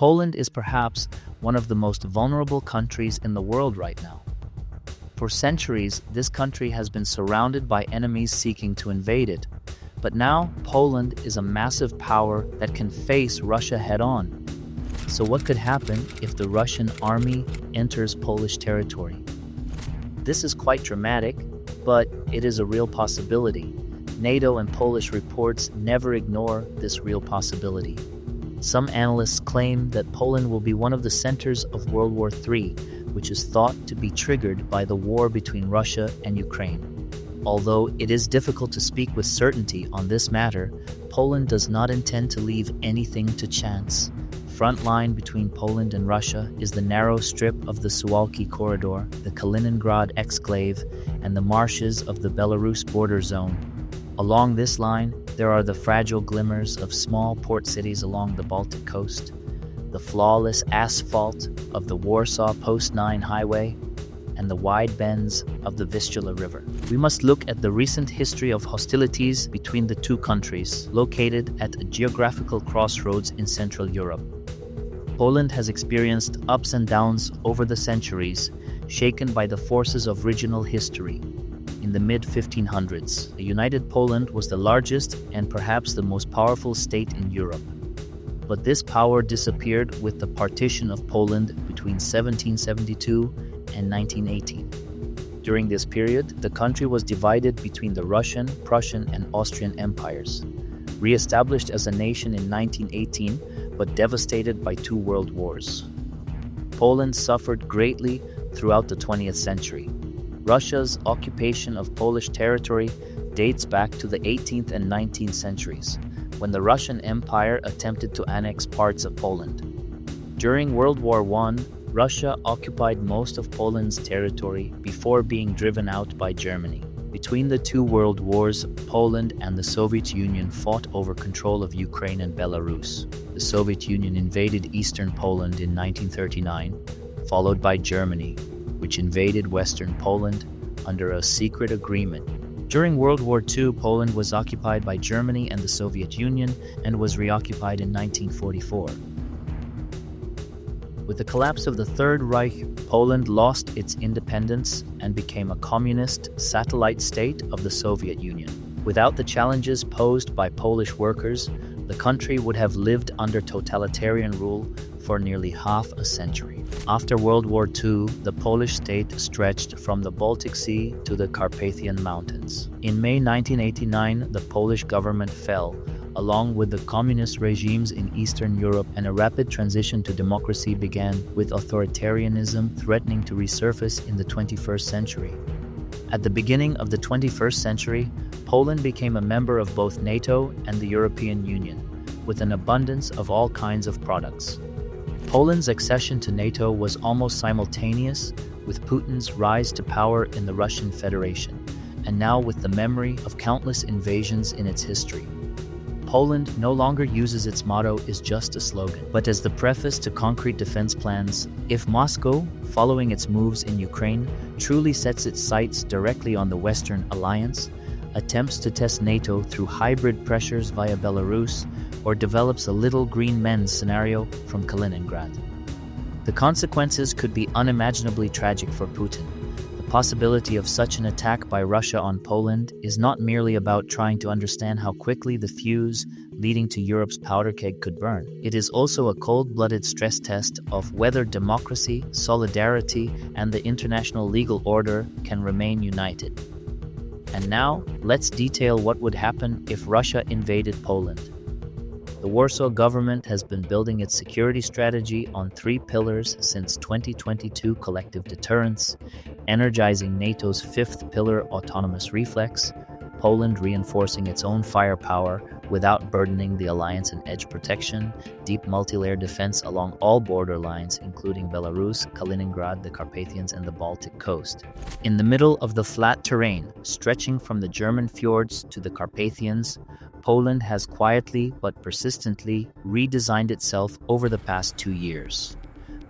Poland is perhaps one of the most vulnerable countries in the world right now. For centuries, this country has been surrounded by enemies seeking to invade it. But now, Poland is a massive power that can face Russia head-on. So what could happen if the Russian army enters Polish territory? This is quite dramatic, but it is a real possibility. NATO and Polish reports never ignore this real possibility. Some analysts claim that Poland will be one of the centers of World War III, which is thought to be triggered by the war between Russia and Ukraine. Although it is difficult to speak with certainty on this matter, Poland does not intend to leave anything to chance. Front line between Poland and Russia is the narrow strip of the Suwalki corridor, the Kaliningrad exclave, and the marshes of the Belarus border zone. Along this line, there are the fragile glimmers of small port cities along the Baltic coast, the flawless asphalt of the Warsaw Post-9 highway, and the wide bends of the Vistula River. We must look at the recent history of hostilities between the two countries, located at a geographical crossroads in Central Europe. Poland has experienced ups and downs over the centuries, shaken by the forces of regional history. In the mid-1500s, a united Poland was the largest and perhaps the most powerful state in Europe. But this power disappeared with the partition of Poland between 1772 and 1918. During this period, the country was divided between the Russian, Prussian, and Austrian empires. Re-established as a nation in 1918, but devastated by two world wars. Poland suffered greatly throughout the 20th century. Russia's occupation of Polish territory dates back to the 18th and 19th centuries, when the Russian Empire attempted to annex parts of Poland. During World War I, Russia occupied most of Poland's territory before being driven out by Germany. Between the two world wars, Poland and the Soviet Union fought over control of Ukraine and Belarus. The Soviet Union invaded eastern Poland in 1939, followed by Germany, which invaded western Poland under a secret agreement. During World War II, Poland was occupied by Germany and the Soviet Union and was reoccupied in 1944. With the collapse of the Third Reich, Poland lost its independence and became a communist satellite state of the Soviet Union. Without the challenges posed by Polish workers, the country would have lived under totalitarian rule for nearly half a century. After World War II, the Polish state stretched from the Baltic Sea to the Carpathian Mountains. In May 1989, the Polish government fell, along with the communist regimes in Eastern Europe, and a rapid transition to democracy began, with authoritarianism threatening to resurface in the 21st century. At the beginning of the 21st century, Poland became a member of both NATO and the European Union, with an abundance of all kinds of products. Poland's accession to NATO was almost simultaneous with Putin's rise to power in the Russian Federation, and now with the memory of countless invasions in its history. Poland no longer uses its motto "is just a slogan," but as the preface to concrete defense plans. If Moscow, following its moves in Ukraine, truly sets its sights directly on the Western alliance, attempts to test NATO through hybrid pressures via Belarus, or develops a little green men scenario from Kaliningrad, the consequences could be unimaginably tragic for Putin. The possibility of such an attack by Russia on Poland is not merely about trying to understand how quickly the fuse leading to Europe's powder keg could burn. It is also a cold-blooded stress test of whether democracy, solidarity, and the international legal order can remain united. And now, let's detail what would happen if Russia invaded Poland. The Warsaw government has been building its security strategy on three pillars since 2022: collective deterrence, energizing NATO's fifth pillar, autonomous reflex, Poland reinforcing its own firepower without burdening the alliance, and edge protection, deep multi-layer defense along all border lines, including Belarus, Kaliningrad, the Carpathians, and the Baltic coast. In the middle of the flat terrain, stretching from the German fjords to the Carpathians, Poland has quietly but persistently redesigned itself over the past 2 years.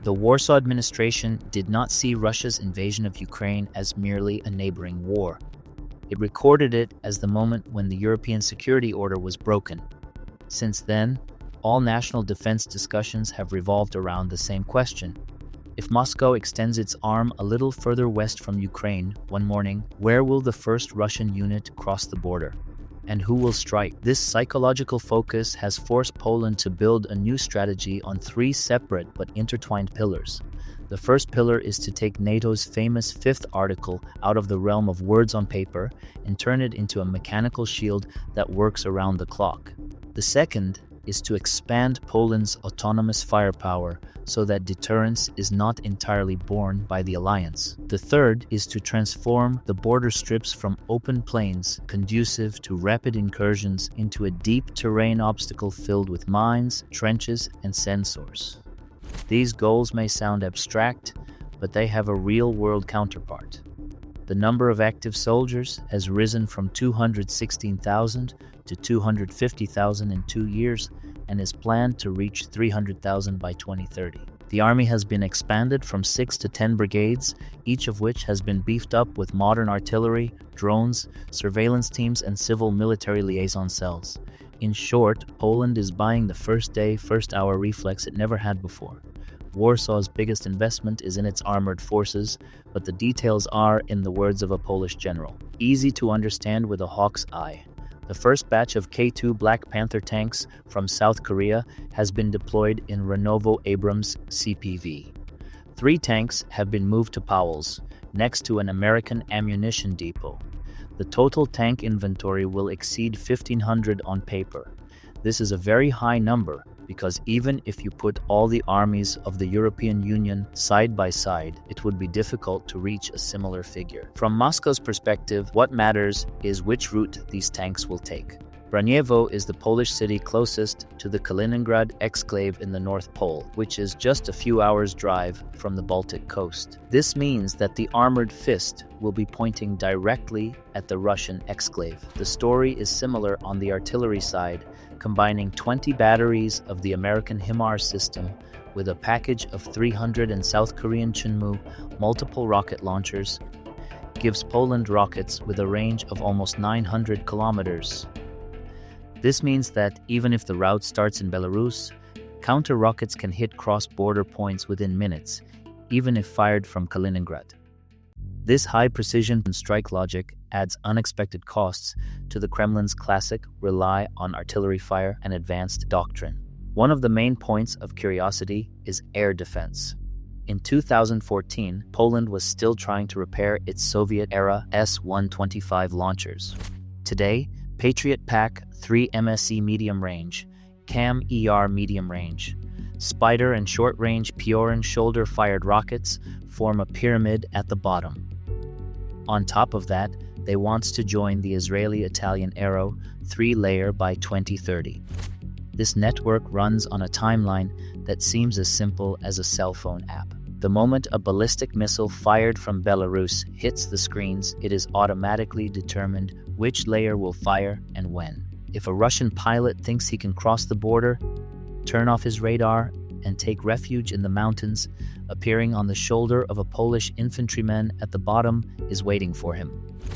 The Warsaw administration did not see Russia's invasion of Ukraine as merely a neighboring war. It recorded it as the moment when the European security order was broken. Since then, all national defense discussions have revolved around the same question. If Moscow extends its arm a little further west from Ukraine one morning, where will the first Russian unit cross the border? And who will strike? This psychological focus has forced Poland to build a new strategy on three separate but intertwined pillars. The first pillar is to take NATO's famous fifth article out of the realm of words on paper and turn it into a mechanical shield that works around the clock. The second is to expand Poland's autonomous firepower so that deterrence is not entirely borne by the alliance. The third is to transform the border strips from open plains conducive to rapid incursions into a deep terrain obstacle filled with mines, trenches, and sensors. These goals may sound abstract, but they have a real-world counterpart. The number of active soldiers has risen from 216,000 to 250,000 in 2 years and is planned to reach 300,000 by 2030. The army has been expanded from 6 to 10 brigades, each of which has been beefed up with modern artillery, drones, surveillance teams, and civil military liaison cells. In short, Poland is buying the first-day, first-hour reflex it never had before. Warsaw's biggest investment is in its armored forces, but the details are, in the words of a Polish general, easy to understand with a hawk's eye. The first batch of K-2 Black Panther tanks from South Korea has been deployed in Renovo Abrams CPV. 3 tanks have been moved to Powell's, next to an American ammunition depot. The total tank inventory will exceed 1,500 on paper. This is a very high number because even if you put all the armies of the European Union side by side, it would be difficult to reach a similar figure. From Moscow's perspective, what matters is which route these tanks will take. Braniewo is the Polish city closest to the Kaliningrad exclave in the North Pole, which is just a few hours' drive from the Baltic coast. This means that the armored fist will be pointing directly at the Russian exclave. The story is similar on the artillery side, combining 20 batteries of the American HIMARS system with a package of 300 and South Korean Chunmoo multiple rocket launchers gives Poland rockets with a range of almost 900 kilometers. This means that even if the route starts in Belarus, counter-rockets can hit cross-border points within minutes, even if fired from Kaliningrad. This high-precision strike logic adds unexpected costs to the Kremlin's classic rely on artillery fire and advanced doctrine. One of the main points of curiosity is air defense. In 2014, Poland was still trying to repair its Soviet-era S-125 launchers. Today, Patriot PAC-3 MSE medium range, CAM-ER medium range, Spider and short-range Pioran shoulder-fired rockets form a pyramid at the bottom. On top of that, they want to join the Israeli-Italian Arrow 3-layer by 2030. This network runs on a timeline that seems as simple as a cell phone app. The moment a ballistic missile fired from Belarus hits the screens, it is automatically determined which layer will fire and when. If a Russian pilot thinks he can cross the border, turn off his radar, and take refuge in the mountains, appearing on the shoulder of a Polish infantryman at the bottom is waiting for him.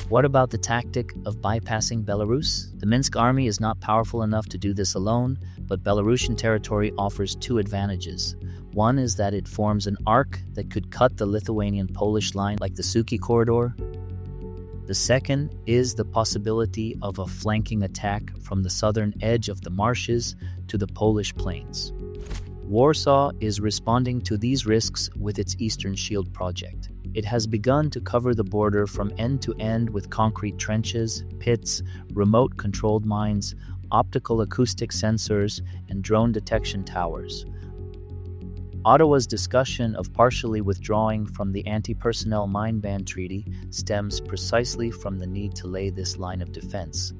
What about the tactic of bypassing Belarus? The Minsk army is not powerful enough to do this alone, but Belarusian territory offers 2 advantages. One is that it forms an arc that could cut the Lithuanian-Polish line like the Suki corridor. The second is the possibility of a flanking attack from the southern edge of the marshes to the Polish plains. Warsaw is responding to these risks with its Eastern Shield project. It has begun to cover the border from end to end with concrete trenches, pits, remote-controlled mines, optical acoustic sensors, and drone detection towers. Ottawa's discussion of partially withdrawing from the anti-personnel mine ban treaty stems precisely from the need to lay this line of defense.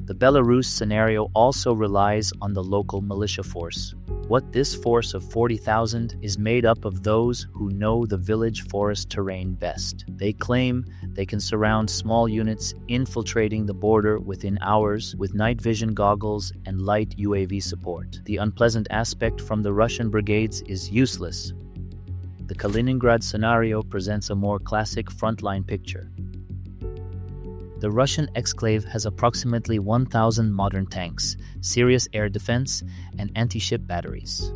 The Belarus scenario also relies on the local militia force. What this force of 40,000 is made up of those who know the village forest terrain best. They claim they can surround small units infiltrating the border within hours with night vision goggles and light UAV support. The unpleasant aspect from the Russian brigades is useless. The Kaliningrad scenario presents a more classic frontline picture. The Russian exclave has approximately 1,000 modern tanks, serious air defense, and anti-ship batteries.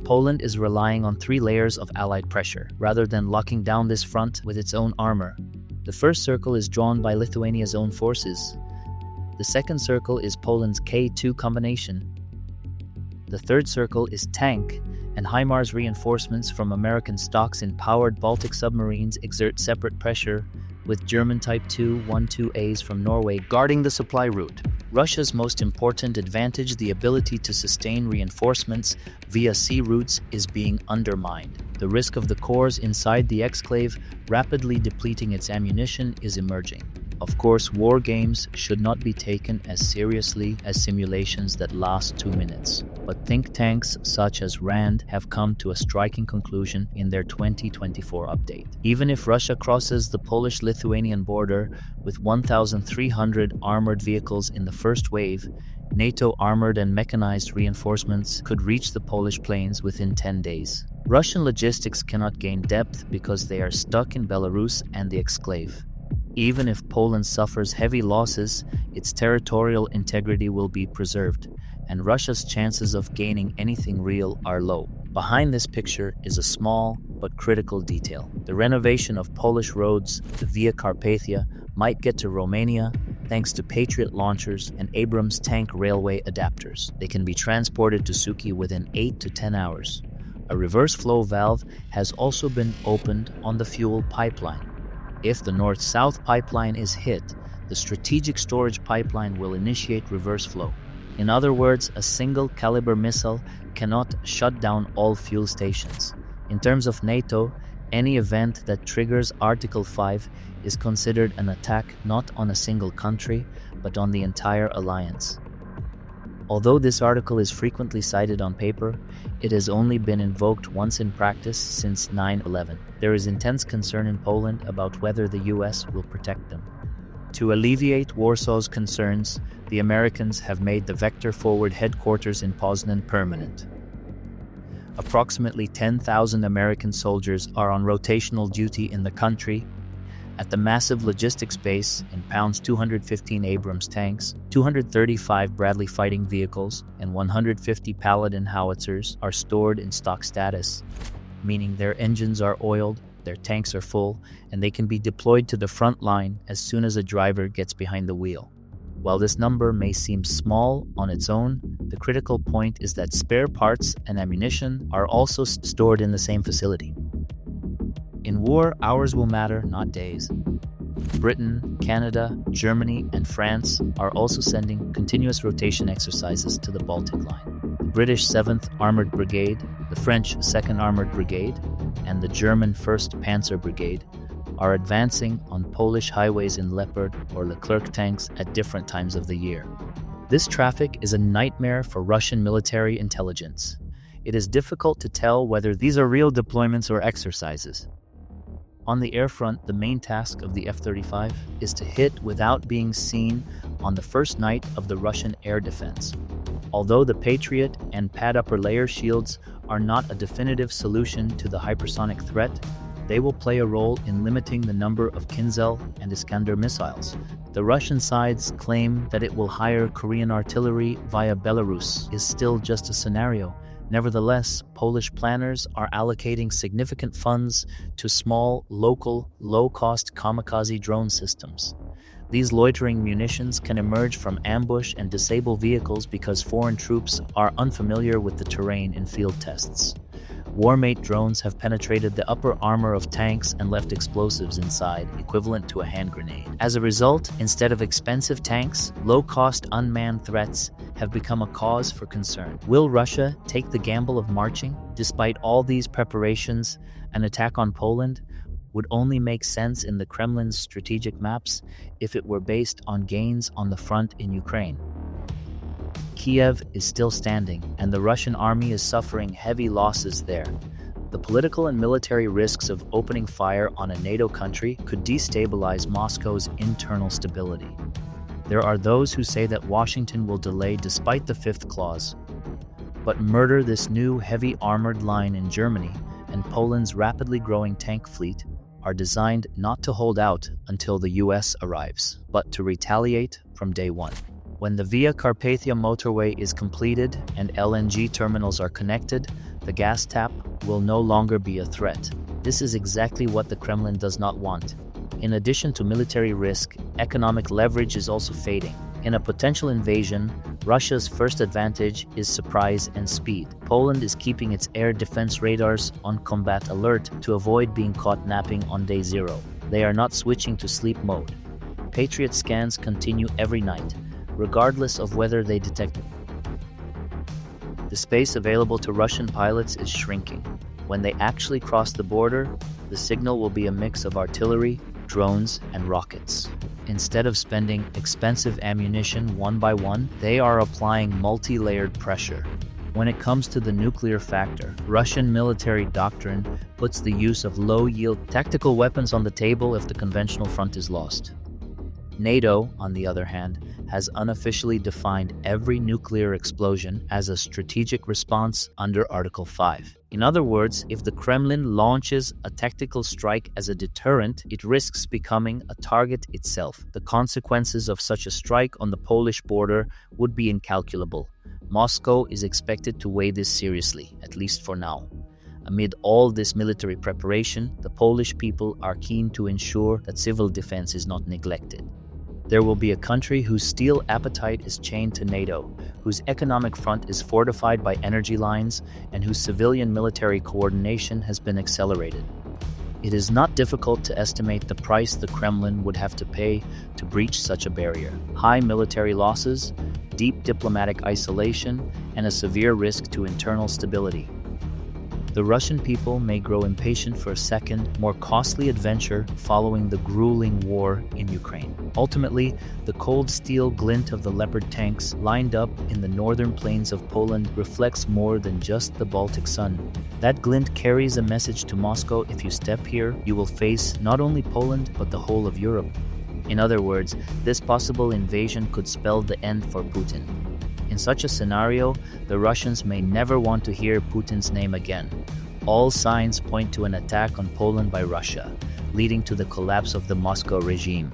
Poland is relying on 3 layers of Allied pressure, rather than locking down this front with its own armor. The first circle is drawn by Lithuania's own forces. The second circle is Poland's K-2 combination. The third circle is tank, and HIMARS reinforcements from American stocks in powered Baltic submarines exert separate pressure, with German Type 212As from Norway guarding the supply route. Russia's most important advantage, the ability to sustain reinforcements via sea routes, is being undermined. The risk of the cores inside the exclave rapidly depleting its ammunition is emerging. Of course, war games should not be taken as seriously as simulations that last 2 minutes. But think tanks such as RAND have come to a striking conclusion in their 2024 update. Even if Russia crosses the Polish-Lithuanian border with 1,300 armored vehicles in the first wave, NATO armored and mechanized reinforcements could reach the Polish plains within 10 days. Russian logistics cannot gain depth because they are stuck in Belarus and the exclave. Even if Poland suffers heavy losses, its territorial integrity will be preserved, and Russia's chances of gaining anything real are low. Behind this picture is a small but critical detail. The renovation of Polish roads, the Via Carpathia, might get to Romania thanks to Patriot launchers and Abrams tank railway adapters. They can be transported to Suki within 8 to 10 hours. A reverse flow valve has also been opened on the fuel pipeline. If the north-south pipeline is hit, the strategic storage pipeline will initiate reverse flow. In other words, a single caliber missile cannot shut down all fuel stations. In terms of NATO, any event that triggers Article 5 is considered an attack not on a single country, but on the entire alliance. Although this article is frequently cited on paper, it has only been invoked once in practice since 9/11. There is intense concern in Poland about whether the US will protect them. To alleviate Warsaw's concerns, the Americans have made the Vector Forward headquarters in Poznan permanent. Approximately 10,000 American soldiers are on rotational duty in the country. At the massive logistics base in pounds 215 Abrams tanks, 235 Bradley fighting vehicles, and 150 Paladin howitzers are stored in stock status, meaning their engines are oiled, their tanks are full, and they can be deployed to the front line as soon as a driver gets behind the wheel. While this number may seem small on its own, the critical point is that spare parts and ammunition are also stored in the same facility. In war, hours will matter, not days. Britain, Canada, Germany, and France are also sending continuous rotation exercises to the Baltic line. The British 7th Armoured Brigade, the French 2nd Armoured Brigade, and the German 1st Panzer Brigade are advancing on Polish highways in Leopard or Leclerc tanks at different times of the year. This traffic is a nightmare for Russian military intelligence. It is difficult to tell whether these are real deployments or exercises. On the air front, the main task of the F-35 is to hit without being seen on the first night of the Russian air defense. Although the Patriot and pad upper layer shields are not a definitive solution to the hypersonic threat, they will play a role in limiting the number of Kinzhal and Iskander missiles. The Russian side's claim that it will hire Korean artillery via Belarus is still just a scenario. Nevertheless, Polish planners are allocating significant funds to small, local, low-cost kamikaze drone systems. These loitering munitions can emerge from ambush and disable vehicles because foreign troops are unfamiliar with the terrain in field tests. Warmate drones have penetrated the upper armor of tanks and left explosives inside, equivalent to a hand grenade. As a result, instead of expensive tanks, low-cost unmanned threats have become a cause for concern. Will Russia take the gamble of marching? Despite all these preparations, an attack on Poland would only make sense in the Kremlin's strategic maps if it were based on gains on the front in Ukraine. Kiev is still standing, and the Russian army is suffering heavy losses there. The political and military risks of opening fire on a NATO country could destabilize Moscow's internal stability. There are those who say that Washington will delay despite the fifth clause, but murder this new heavy armored line in Germany and Poland's rapidly growing tank fleet are designed not to hold out until the US arrives, but to retaliate from day one. When the Via Carpathia motorway is completed and LNG terminals are connected, the gas tap will no longer be a threat. This is exactly what the Kremlin does not want. In addition to military risk, economic leverage is also fading. In a potential invasion, Russia's first advantage is surprise and speed. Poland is keeping its air defense radars on combat alert to avoid being caught napping on day zero. They are not switching to sleep mode. Patriot scans continue every night, regardless of whether they detect. The space available to Russian pilots is shrinking. When they actually cross the border, the signal will be a mix of artillery, drones, and rockets. Instead of spending expensive ammunition one by one, they are applying multi-layered pressure. When it comes to the nuclear factor, Russian military doctrine puts the use of low-yield tactical weapons on the table if the conventional front is lost. NATO, on the other hand, has unofficially defined every nuclear explosion as a strategic response under Article 5. In other words, if the Kremlin launches a tactical strike as a deterrent, it risks becoming a target itself. The consequences of such a strike on the Polish border would be incalculable. Moscow is expected to weigh this seriously, at least for now. Amid all this military preparation, the Polish people are keen to ensure that civil defense is not neglected. There will be a country whose steel appetite is chained to NATO, whose economic front is fortified by energy lines, and whose civilian military coordination has been accelerated. It is not difficult to estimate the price the Kremlin would have to pay to breach such a barrier: high military losses, deep diplomatic isolation, and a severe risk to internal stability. The Russian people may grow impatient for a second, more costly adventure following the grueling war in Ukraine. Ultimately, the cold steel glint of the Leopard tanks lined up in the northern plains of Poland reflects more than just the Baltic sun. That glint carries a message to Moscow: if you step here, you will face not only Poland, but the whole of Europe. In other words, this possible invasion could spell the end for Putin. In such a scenario, the Russians may never want to hear Putin's name again. All signs point to an attack on Poland by Russia, leading to the collapse of the Moscow regime.